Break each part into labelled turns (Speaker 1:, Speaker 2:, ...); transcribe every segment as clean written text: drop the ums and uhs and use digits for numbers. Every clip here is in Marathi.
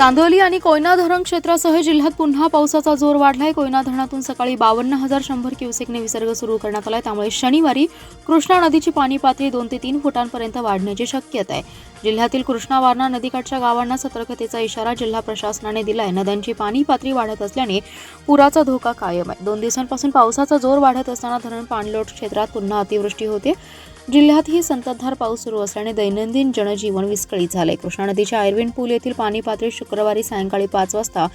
Speaker 1: चांदोली आणि कोयना धरण क्षेत्रासह जिल्ह्यात पुन्हा पावसाचा जोर वाढलाय। कोयना धरणातून सकाळी 52,100 क्युसेकने विसर्ग सुरू करण्यात आलाय। त्यामुळे शनिवारी कृष्णा नदीची पाणी पातळी 2 ते 3 फुटांपर्यंत वाढण्याची शक्यता आहे। जिल्ह्यातील कृष्णा वारणा नदीकाठच्या गावांना सतर्कतेचा इशारा जिल्हा प्रशासनाने दिलाय। नद्यांची पाणी पातळी वाढत असल्याने पुराचा धोका कायम आहे। 2 दिवसांपासून पावसाचा जोर वाढत असताना धरण पाणलोट क्षेत्रात पुन्हा अतिवृष्टी होते। जिल्ह्यातही संततधार पाऊस सुरू असल्याने दैनंदिन जनजीवन विस्कळीत झाले। कृष्णा नदीच्या आयर्विन पूल येथील पाणी पातळी शुक्रवारी सायंकाळी 5 वाजता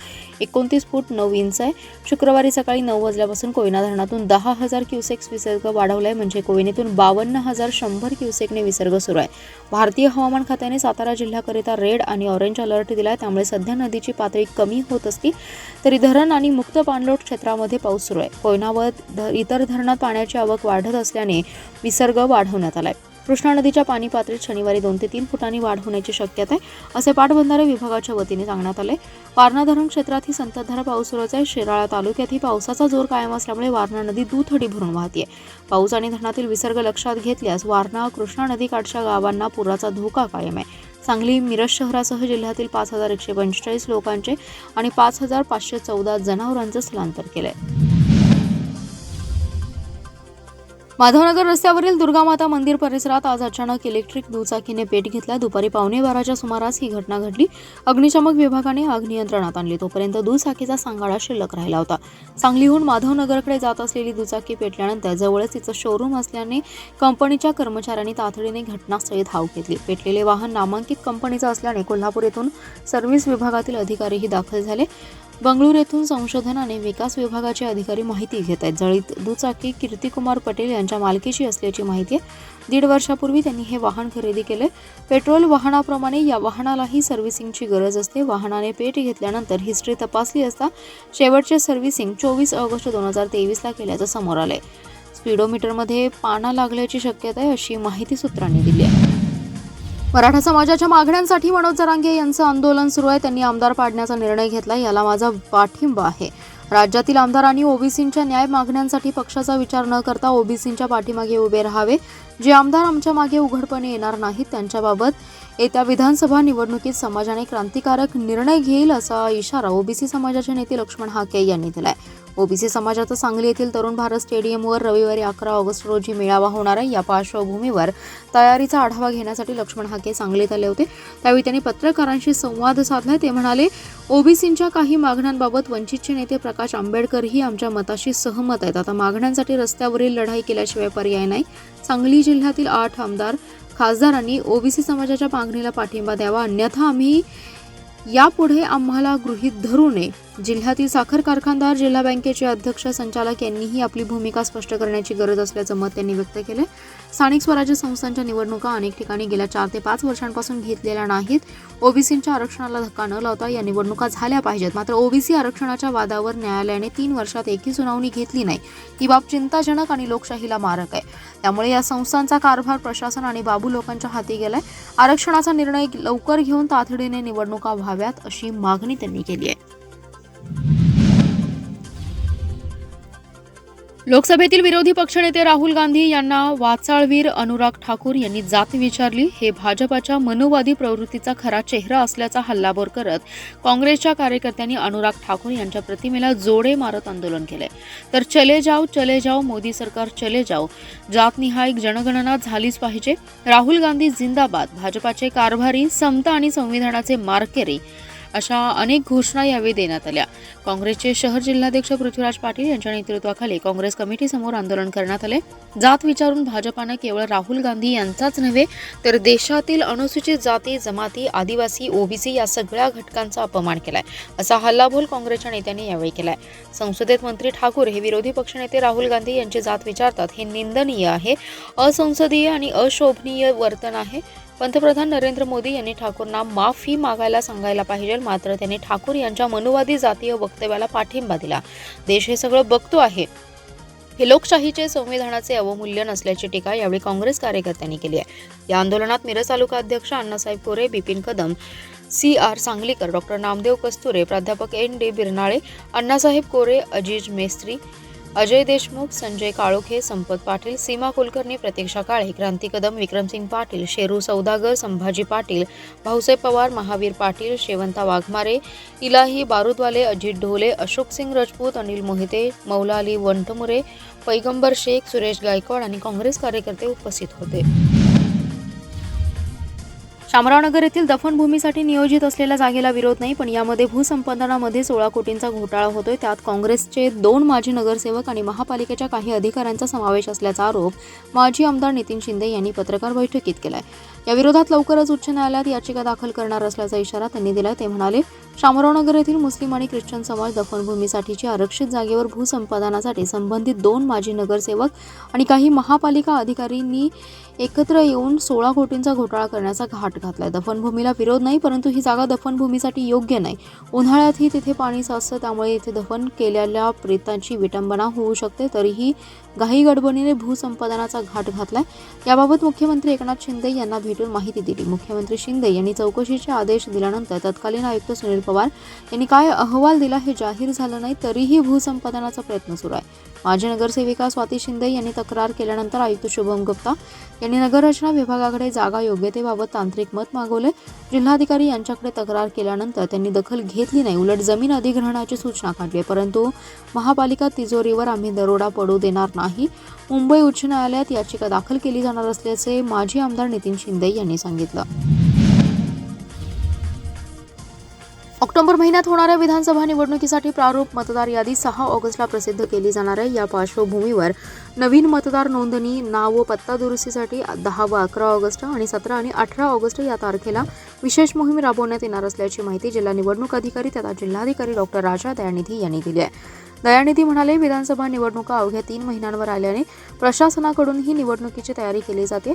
Speaker 1: 29 फूट 9 इंच आहे। शुक्रवारी सकाळी 9 वाजल्यापासून कोयना धरणातून 10,000 क्युसेक्स विसर्ग वाढवलाय, म्हणजे कोयनेतून 52,100 क्युसेकने विसर्ग सुरू आहे। भारतीय हवामान खात्याने सातारा जिल्ह्याकरिता रेड आणि ऑरेंज अलर्ट दिलाय। त्यामुळे सध्या नदीची पातळी कमी होत असली तरी धरण आणि मुक्त पाणलोट क्षेत्रामध्ये पाऊस सुरू आहे। कोयना व इतर धरणात पाण्याची आवक वाढत असल्याने विसर्ग वाढवण्यात आलाय। कृष्णा नदीच्या पाणी पातळीत शनिवारी 2 ते 3 फुटांनी वाढ होण्याची शक्यता आहे, असे पाटबंधारे विभागाच्या वतीने सांगण्यात आले। वारणा धरण क्षेत्रातही संततधार पाऊस सुरू आहे। शिराळा तालुक्यातही पावसाचा जोर कायम असल्यामुळे वारणा नदी दुथडी भरून वाहते। पाऊस आणि धरणातील विसर्ग लक्षात घेतल्यास वारणा कृष्णा नदीकाठच्या गावांना पुराचा धोका कायम आहे। सांगली मिरज शहरासह जिल्ह्यातील 5,145 लोकांचे आणि 5,514 जनावरांचे स्थलांतर केले। माधवनगर रस्त्यावरील दुर्गामाता मंदिर परिसरात आज अचानक इलेक्ट्रिक दुचाकीने पेट घेतला। दुपारी 11:15च्या सुमारास ही घटना घडली। अग्निशमक विभागाने आग नियंत्रणात आणली, तोपर्यंत दुचाकीचा सांगाडा शिल्लक राहिला होता। सांगलीहून माधवनगरकडे जात असलेली दुचाकी पेटल्यानंतर जवळच तिचं शोरूम असल्याने कंपनीच्या कर्मचाऱ्यांनी तातडीने घटनास्थळी धाव घेतली। पेटलेले वाहन नामांकित कंपनीचं असल्याने कोल्हापूर येथून सर्व्हिस विभागातील अधिकारीही दाखल झाले। बंगळूर येथून संशोधन आणि विकास विभागाचे अधिकारी माहिती घेत आहेत। जळीत दुचाकी कीर्तिकुमार पटेल यांच्या मालकीची असल्याची माहिती आहे। 1.5 वर्षापूर्वी त्यांनी हे वाहन खरेदी केले। पेट्रोल वाहनाप्रमाणे या वाहनालाही सर्व्हिसिंगची गरज असते। वाहनाने पेट घेतल्यानंतर हिस्ट्री तपासली असता शेवटचे सर्व्हिसिंग 24 ऑगस्ट 2023ला केल्याचं समोर आलंय। स्पीडोमीटरमध्ये पाना लागल्याची शक्यता आहे, अशी माहिती सूत्रांनी दिली आहे। मराठा समाजाच्या मागण्यांसाठी मनोज जरांगे यांचं आंदोलन सुरू आहे। त्यांनी आमदार पाडण्याचा निर्णय घेतला, याला माझा पाठिंबा आहे। राज्यातील आमदारांनी ओबीसींच्या न्याय मागण्यांसाठी पक्षाचा विचार न करता ओबीसींच्या पाठीमागे उभे राहावे। जे आमदार आमच्या मागे उघडपणे येणार नाहीत त्यांच्याबाबत येत्या विधानसभा निवडणुकीत समाजाने क्रांतिकारक निर्णय घेईल, असा इशारा ओबीसी समाजाचे नेते लक्ष्मण हाके यांनी दिलाय। ओबीसी समाजाचा सांगली येथील तरुण भारत स्टेडियमवर रविवारी 11 ऑगस्ट रोजी मेळावा होणार आहे। या पार्श्वभूमीवर तयारीचा आढावा घेण्यासाठी लक्ष्मण हाके सांगलीत आले होते। त्यावेळी त्यांनी पत्रकारांशी संवाद साधला। ते म्हणाले, ओबीसींच्या काही मागण्यांबाबत वंचितचे नेते प्रकाश आंबेडकरही आमच्या मताशी सहमत आहेत। आता मागण्यांसाठी रस्त्यावरील लढाई केल्याशिवाय पर्याय नाही। सांगली जिल्ह्यातील 8 आमदार खासदारांनी ओबीसी समाजाच्या मागणीला पाठिंबा द्यावा, अन्यथा आम्ही यापुढे आम्हाला गृहीत धरू नये। जिल्ह्यातील साखर कारखानदार, जिल्हा बँकेचे अध्यक्ष, संचालक यांनीही आपली भूमिका स्पष्ट करण्याची गरज असल्याचं मत त्यांनी व्यक्त केलं। स्थानिक स्वराज्य संस्थांच्या निवडणुका अनेक ठिकाणी गेल्या 4 ते 5 वर्षांपासून घेतलेल्या नाहीत। ओबीसींच्या आरक्षणाला धक्का न लावता या निवडणुका झाल्या पाहिजेत। मात्र ओबीसी आरक्षणाच्या वादावर न्यायालयाने 3 वर्षात एकही सुनावणी घेतली नाही। ही बाब चिंताजनक आणि लोकशाहीला मारक आहे। त्यामुळे या संस्थांचा कारभार प्रशासन आणि बाबू लोकांच्या हाती गेलाय। आरक्षणाचा निर्णय लवकर घेऊन तातडीने निवडणुका व्हाव्यात, अशी मागणी त्यांनी केली आहे। लोकसभेतील विरोधी पक्षनेते राहुल गांधी यांना वाचाळवीर अनुराग ठाकूर यांनी जात विचारली। हे भाजपाच्या मनोवादी प्रवृत्तीचा खरा चेहरा असल्याचा हल्लाबोल करत काँग्रेसच्या कार्यकर्त्यांनी अनुराग ठाकूर यांच्या प्रतिमेला जोडे मारत आंदोलन केले। तर चले जाओ मोदी सरकार चले जाओ, जातनिहाय जनगणना झालीच पाहिजे, राहुल गांधी जिंदाबाद, भाजपाचे कारभारी, समता आणि संविधानाचे मार्केरी, अशा अनेक घोषणा यावेळी देण्यात आल्या। काँग्रेसचे शहर जिल्हाध्यक्ष पृथ्वीराज पाटील यांच्या नेतृत्वाखाली काँग्रेस कमिटीसमोर आंदोलन करण्यात आले। जात विचारून भाजपानं केवळ राहुल गांधी यांचाच नव्हे तर देशातील अनुसूचित जाती, जमाती, आदिवासी, ओबीसी या सगळ्या घटकांचा अपमान केलाय, असा हल्लाबोल काँग्रेसच्या नेत्यांनी यावेळी केलाय। संसदेत मंत्री ठाकूर हे विरोधी पक्षनेते राहुल गांधी यांची जात विचारतात, हे निंदनीय आहे, असंसदीय आणि अशोभनीय वर्तन आहे। पंतप्रधान नरेंद्र मोदी यांनी ठाकूरना माफी मागायला सांगायला पाहिजे, मात्र त्यांनी ठाकूर यांच्या मनोवादी जातीय वक्तव्याला पाठिंबा दिला। देश हे सगळं बघतो आहे। हे लोकशाहीचे, संविधानाचे अवमूल्यन असल्याची टीका यावेळी काँग्रेस कार्यकर्त्यांनी केली आहे। या आंदोलनात मिरज तालुका अध्यक्ष अण्णासाहेब कोरे, बिपिन कदम, CR सांगलीकर, डॉ. नामदेव कस्तुरे, प्राध्यापक ND बिरनाळे, अण्णासाहेब कोरे, अजीज मेस्त्री, अजय देशमुख, संजय काळोखे, संपत पाटील, सीमा कुलकर्णी, प्रतीक्षा काळे, क्रांती कदम, विक्रमसिंग पाटील, शेरू सौदागर, संभाजी पाटील, भाऊसाहेब पवार, महावीर पाटील, शेवंता वाघमारे, इलाही बारूदवाले, अजित ढोले, अशोकसिंग राजपूत, अनिल मोहिते, मौला अली वंटमुरे, पैगंबर शेख, सुरेश गायकवाड आणि काँग्रेस कार्यकर्ते उपस्थित होते. शामरावनगर येथील दफनभूमीसाठी नियोजित असलेल्या जागेला विरोध नाही, पण यामध्ये भूसंपादनामध्ये 16 कोटींचा घोटाळा होतोय. त्यात काँग्रेसचे 2 माजी नगरसेवक आणि महापालिकेच्या काही अधिकाऱ्यांचा समावेश असल्याचा आरोप माजी आमदार नितीन शिंदे यांनी पत्रकार बैठकीत केलाय. या विरोधात लवकरच उच्च न्यायालयात याचिका दाखल करणार असल्याचा इशारा त्यांनी दिला. ते म्हणाले, शामरावनगर येथील मुस्लिम आणि ख्रिश्चन समाज दफनभूमीसाठीची आरक्षित जागेवर भूसंपादनासाठी संबंधित 2 माजी नगरसेवक आणि काही महापालिका अधिकाऱ्यांनी एकत्र येऊन 16 कोटींचा घोटाळा करण्याचा घाट घातलाय. दफनभूमीला विरोध नाही, परंतु ही जागा दफनभूमीसाठी योग्य नाही. उन्हाळ्यातही तिथे पाणी साचतं, त्यामुळे इथे दफन केलेल्या प्रेतांची विटंबना होऊ शकते. तरीही घाईगडबडीने भूसंपादनाचा घाट घातलाय. याबाबत मुख्यमंत्री एकनाथ शिंदे यांना भेटून माहिती दिली. मुख्यमंत्री शिंदे यांनी चौकशीचे आदेश दिल्यानंतर तत्कालीन आयुक्त सुनील पवार यांनी काय अहवाल दिला हे जाहीर झालं नाही, तरीही भूसंपादनाचा प्रयत्न सुरू आहे. माजी नगरसेविका स्वाती शिंदे यांनी तक्रार केल्यानंतर आयुक्त शुभम गुप्ता यांनी नगररचना विभागाकडे जागा योग्यतेबाबत तांत्रिक मत मागवले. जिल्हाधिकारी यांच्याकडे तक्रार केल्यानंतर त्यांनी दखल घेतली नाही, उलट जमीन अधिग्रहणाची सूचना काढली. परंतु महापालिका तिजोरीवर आम्ही दरोडा पडू देणार नाही. मुंबई उच्च न्यायालयात याचिका दाखल केली जाणार असल्याचे माजी आमदार नितीन शिंदे यांनी सांगितलं. ऑक्टोबर महिन्यात होणाऱ्या विधानसभा निवडणुकीसाठी प्रारूप मतदार यादी 6 ऑगस्टला प्रसिद्ध केली जाणार आहे. या पार्श्वभूमीवर नवीन मतदार नोंदणी, नाव व पत्ता दुरुस्तीसाठी 10 व 11 ऑगस्ट आणि 17 आणि 18 ऑगस्ट या तारखेला विशेष मोहीम राबवण्यात येणार असल्याची माहिती जिल्हा निवडणूक अधिकारी तथा जिल्हाधिकारी डॉक्टर राजा दयानिधी यांनी दिली आहे. दयानिधी म्हणाले, विधानसभा निवडणुका अवघ्या 3 महिन्यांवर आल्याने प्रशासनाकडून ही निवडणुकीची तयारी केली जाते.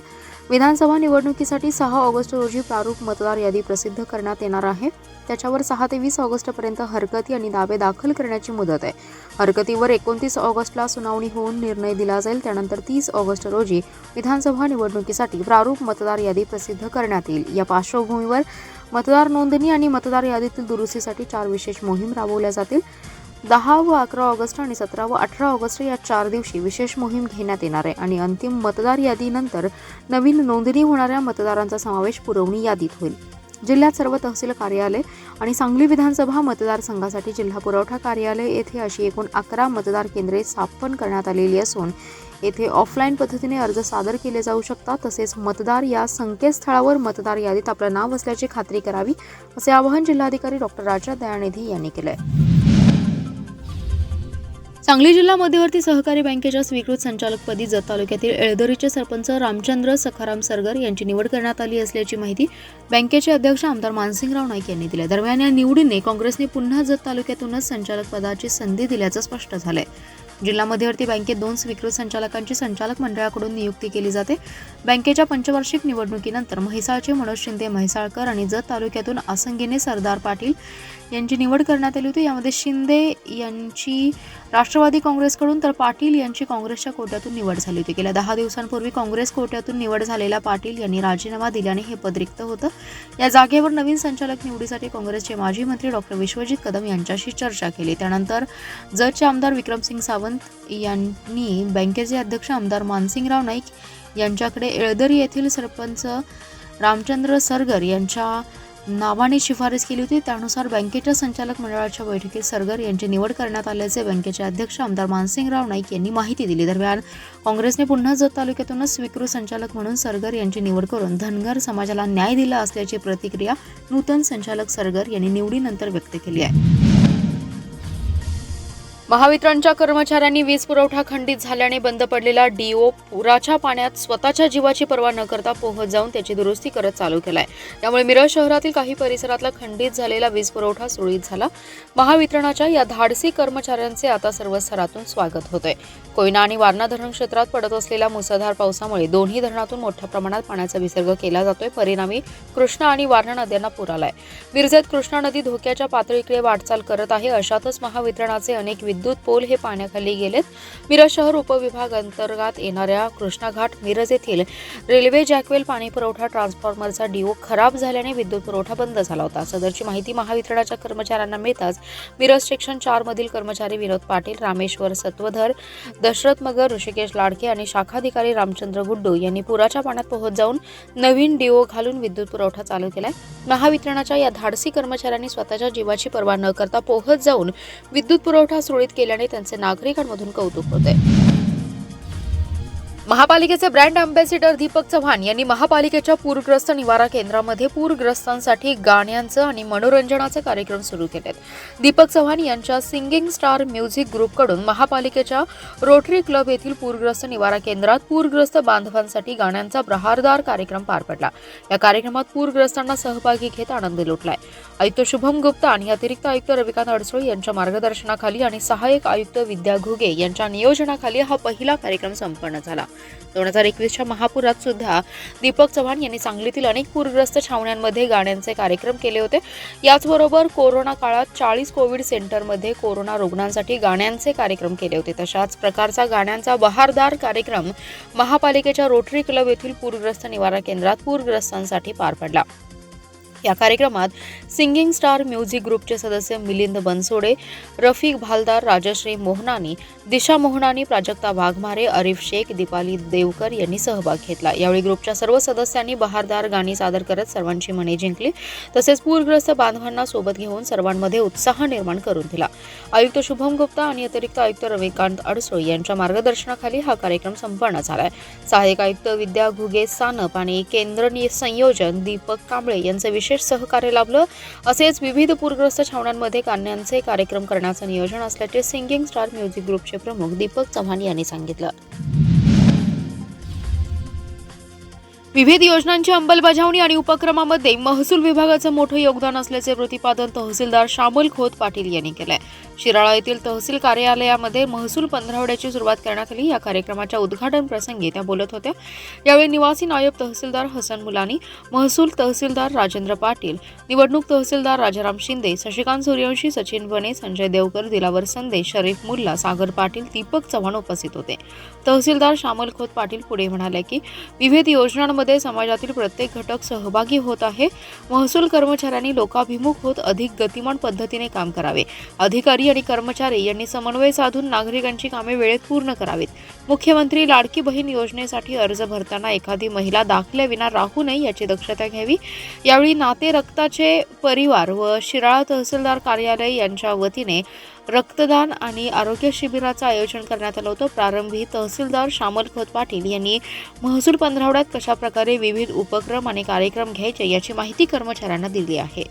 Speaker 1: विधानसभा निवडणुकीसाठी 6 ऑगस्ट रोजी प्रारूप मतदार यादी प्रसिद्ध करण्यात येणार आहे. त्याच्यावर 6 ते 20 ऑगस्टपर्यंत हरकती आणि दावे दाखल करण्याची मुदत आहे. हरकतीवर 29 ऑगस्टला सुनावणी होऊन निर्णय दिला जाईल. त्यानंतर 30 ऑगस्ट रोजी विधानसभा निवडणुकीसाठी प्रारूप मतदार यादी प्रसिद्ध करण्यात येईल. या पार्श्वभूमीवर मतदार नोंदणी आणि मतदार यादीतील दुरुस्तीसाठी 4 विशेष मोहीम राबवल्या जातील. 10 व 11 ऑगस्ट आणि 17 व 18 ऑगस्ट या 4 दिवशी विशेष मोहीम घेण्यात येणार आहे आणि अंतिम मतदार यादीनंतर नवीन नोंदणी होणाऱ्या मतदारांचा समावेश पुरवणी यादीत होईल. जिल्ह्यात सर्व तहसील कार्यालय आणि सांगली विधानसभा मतदारसंघासाठी जिल्हा पुरवठा कार्यालय येथे अशी एकूण 11 मतदार केंद्रे स्थापन करण्यात आलेली असून येथे ऑफलाईन पद्धतीने अर्ज सादर केले जाऊ शकतात. तसेच मतदार या संकेतस्थळावर मतदार यादीत आपलं नाव असल्याची खात्री करावी, असे आवाहन जिल्हाधिकारी डॉक्टर राजा दयानिधी यांनी केलं आहे. सांगली जिल्हा मध्यवर्ती सहकारी बँकेच्या स्वीकृत संचालकपदी जत तालुक्यातील एळदरीचे सरपंच रामचंद्र सखाराम सरगर यांची निवड करण्यात आली असल्याची माहिती बँकेचे अध्यक्ष आमदार मानसिंगराव नाईक यांनी दिली. दरम्यान या निवडीने काँग्रेसने पुन्हा जत तालुक्यातूनच संचालक पदाची संधी दिल्याचं स्पष्ट झालंय. जिल्हा मध्यवर्ती बँकेत 2 स्वीकृत संचालकांची संचालक मंडळाकडून नियुक्ती केली जाते. बँकेच्या पंचवार्षिक निवडणुकीनंतर म्हैसाळचे मनोज शिंदे म्हैसाळकर आणि जत तालुक्यातून आसंगीने सरदार पाटील यांची निवड करण्यात आली होती. यामध्ये शिंदे यांची राष्ट्रवादी काँग्रेसकडून तर पाटील यांची काँग्रेसच्या कोट्यातून निवड झाली होती. गेल्या 10 दिवसांपूर्वी काँग्रेस कोट्यातून निवड झालेल्या पाटील यांनी राजीनामा दिल्याने हे पद रिक्त होतं. या जागेवर नवीन संचालक निवडीसाठी काँग्रेसचे माजी मंत्री डॉक्टर विश्वजित कदम यांच्याशी चर्चा केली. त्यानंतर जतचे आमदार विक्रमसिंग सावंत यांनी बँकेचे अध्यक्ष आमदार मानसिंगराव नाईक यांच्याकडे एळदरी येथील सरपंच रामचंद्र सरगर यांच्या नावाने शिफारस केली होती. त्यानुसार बँकेच्या संचालक मंडळाच्या बैठकीत सरगर यांची निवड करण्यात आल्याचे बँकेचे अध्यक्ष आमदार मानसिंगराव नाईक यांनी माहिती दिली. दरम्यान काँग्रेसने पुन्हा जत तालुक्यातूनच स्वीकृत संचालक म्हणून सरगर यांची निवड करून धनगर समाजाला न्याय दिला असल्याची प्रतिक्रिया नूतन संचालक सरगर यांनी निवडीनंतर व्यक्त केली आहे. महावितरणच्या कर्मचाऱ्यांनी वीज पुरवठा खंडित झाल्याने बंद पडलेला डीओ पुराच्या पाण्यात स्वतःच्या जीवाची पर्वा न करता पोहत जाऊन त्याची दुरुस्ती करत चालू केलाय. त्यामुळे मिरज शहरातील काही परिसरातला खंडित झालेला वीज पुरवठा सुरळीत झाला. महावितरणाच्या या धाडसी कर्मचाऱ्यांचे आता सर्व स्तरातून स्वागत होतंय. कोयना आणि वारणा धरण क्षेत्रात पडत असलेल्या मुसळधार पावसामुळे दोन्ही धरणातून मोठ्या प्रमाणात पाण्याचा विसर्ग केला जातोय. परिणामी कृष्णा आणि वारणा नद्यांना पूर आलाय. मिरजेत कृष्णा नदी धोक्याच्या पातळीकडे वाटचाल करत आहे. अशातच महावितरणाचे अनेक विद्युत पोल हे पाण्याखाली गेलेत. मिरज शहर उपविभाग अंतर्गत येणाऱ्या कृष्णा घाट मिरज येथील रेल्वे जॅकवेल पाणी पुरवठा ट्रान्सफॉर्मरचा डीओ खराब झाल्याने विद्युत पुरवठा बंद झाला होता. सदरची माहिती महावितरणाच्या कर्मचाऱ्यांना मिळताच मिरज सेक्शन 4 मधील कर्मचारी विनोद पाटील, रामेश्वर सत्वधर, दशरथ मगर, ऋषिकेश लाडके आणि शाखाधिकारी रामचंद्र गुड्डू यांनी पुराच्या पाण्यात पोहोच जाऊन नवीन डीओ घालून विद्युत पुरवठा चालू केलाय. महावितरणाच्या या धाडसी कर्मचाऱ्यांनी स्वतःच्या जीवाची पर्वा न करता पोहोच जाऊन विद्युत पुरवठा सुरळीत केल्याने त्यांचे नागरिकांमधून कौतुक होते. महापालिकेचे ब्रँड अँबॅसिडर दीपक चव्हाण यांनी महापालिकेच्या पूरग्रस्त निवारा केंद्रामध्ये पूरग्रस्तांसाठी गाण्यांचं आणि मनोरंजनाचे कार्यक्रम सुरू केलेत. दीपक चव्हाण यांच्या सिंगिंग स्टार म्युझिक ग्रुपकडून महापालिकेच्या रोटरी क्लब येथील पूरग्रस्त निवारा केंद्रात पूरग्रस्त बांधवांसाठी गाण्यांचा बहारदार कार्यक्रम पार पडला. या कार्यक्रमात पूरग्रस्तांना सहभागी घेत आनंद लुटलाय. आयुक्त शुभम गुप्ता आणि अतिरिक्त आयुक्त रविकांत अडसूळ यांच्या मार्गदर्शनाखाली आणि सहाय्यक आयुक्त विद्या घुगे यांच्या नियोजनाखाली हा पहिला कार्यक्रम संपन्न झाला. 2021च्या महापुरात सुद्धा दीपक चव्हाण यांनी सांगलीतील अनेक पूरग्रस्त छावण्यांमध्ये गाण्यांचे कार्यक्रम केले होते. याचबरोबर कोरोना काळात 40 कोविड सेंटरमध्ये कोरोना रुग्णांसाठी गाण्यांचे कार्यक्रम केले होते. तशाच प्रकारचा गाण्यांचा बहारदार कार्यक्रम महापालिकेच्या रोटरी क्लब येथील पूरग्रस्त निवारा केंद्रात पूरग्रस्तांसाठी पार पडला. या कार्यक्रमात सिंगिंग स्टार म्युझिक ग्रुपचे सदस्य मिलिंद बनसोडे, रफिक भालदार, राजश्री मोहनानी, दिशा मोहनानी, प्राजक्ता वाघमारे, आरिफ शेख, दीपाली देवकर यांनी सहभाग घेतला. यावेळी ग्रुपच्या सर्व सदस्यांनी बहारदार गाणी सादर करत सर्वांची मने जिंकली. तसेच पूरग्रस्त बांधवांना सोबत घेऊन सर्वांमध्ये उत्साह निर्माण करून दिला. आयुक्त शुभम गुप्ता आणि अतिरिक्त आयुक्त रविकांत अडसूळ यांच्या मार्गदर्शनाखाली हा कार्यक्रम संपन्न झालाय. सहाय्यक आयुक्त विद्या घुगे सानप आणि केंद्र संयोजन दीपक कांबळे यांचे विशेष सहकार्य लाभलं. असेच विविध पूरग्रस्त छावण्यांमध्ये गाण्यांचे कार्यक्रम करण्याचं नियोजन असल्याचे सिंगिंग स्टार म्युझिक ग्रुपचे प्रमुख दीपक चव्हाण यांनी सांगितलं. विविध योजनांची अंमलबजावणी आणि उपक्रमामध्ये महसूल विभागाचं मोठं योगदान असल्याचे प्रतिपादन तहसीलदार श्यामल खोत पाटील यांनी केलंय. शिराळा येथील तहसील कार्यालयामध्ये महसूल पंधरवड्याची सुरुवात करण्यात आली. या कार्यक्रमाच्या उद्घाटन प्रसंगी त्या बोलत होत्या. यावेळी निवासी नायब तहसीलदार हसन मुलानी, महसूल तहसीलदार राजेंद्र पाटील, निवडणूक तहसीलदार राजाराम शिंदे, शशिकांत सूर्यवंशी, सचिन वने, संजय देवकर, दिलावर संदेश, शरीफ मुल्ला, सागर पाटील, दीपक चव्हाण उपस्थित होते. तहसीलदार श्यामल खोत पाटील पुढे म्हणाले की विविध योजनांमध्ये समाजातील प्रत्येक घटक सहभागी होत आहे. महसूल कर्मचाऱ्यांनी लोकाभिमुख होत अधिक गतिमान पद्धतीने काम करावे. अधिकारी आणि कर्मचारी यांनी समन्वय साधून नागरिकांची कामे वेळेत पूर्ण करावीत. मुख्यमंत्री लाडकी बहीण योजनेसाठी अर्ज भरताना एखादी महिला दाखल्याविना राहू नये याची दक्षता घ्यावी. यावेळी नाते रक्ताचे परिवार व शिराळा तहसीलदार कार्यालय यांच्या वतीने रक्तदान आणि आरोग्य शिबिराचं आयोजन करण्यात आलं होतं. प्रारंभी तहसीलदार श्यामल खोत पाटील यांनी महसूल पंधरवड्यात कशाप्रकारे विविध उपक्रम आणि कार्यक्रम घ्यायचे याची माहिती कर्मचाऱ्यांना दिली आहे.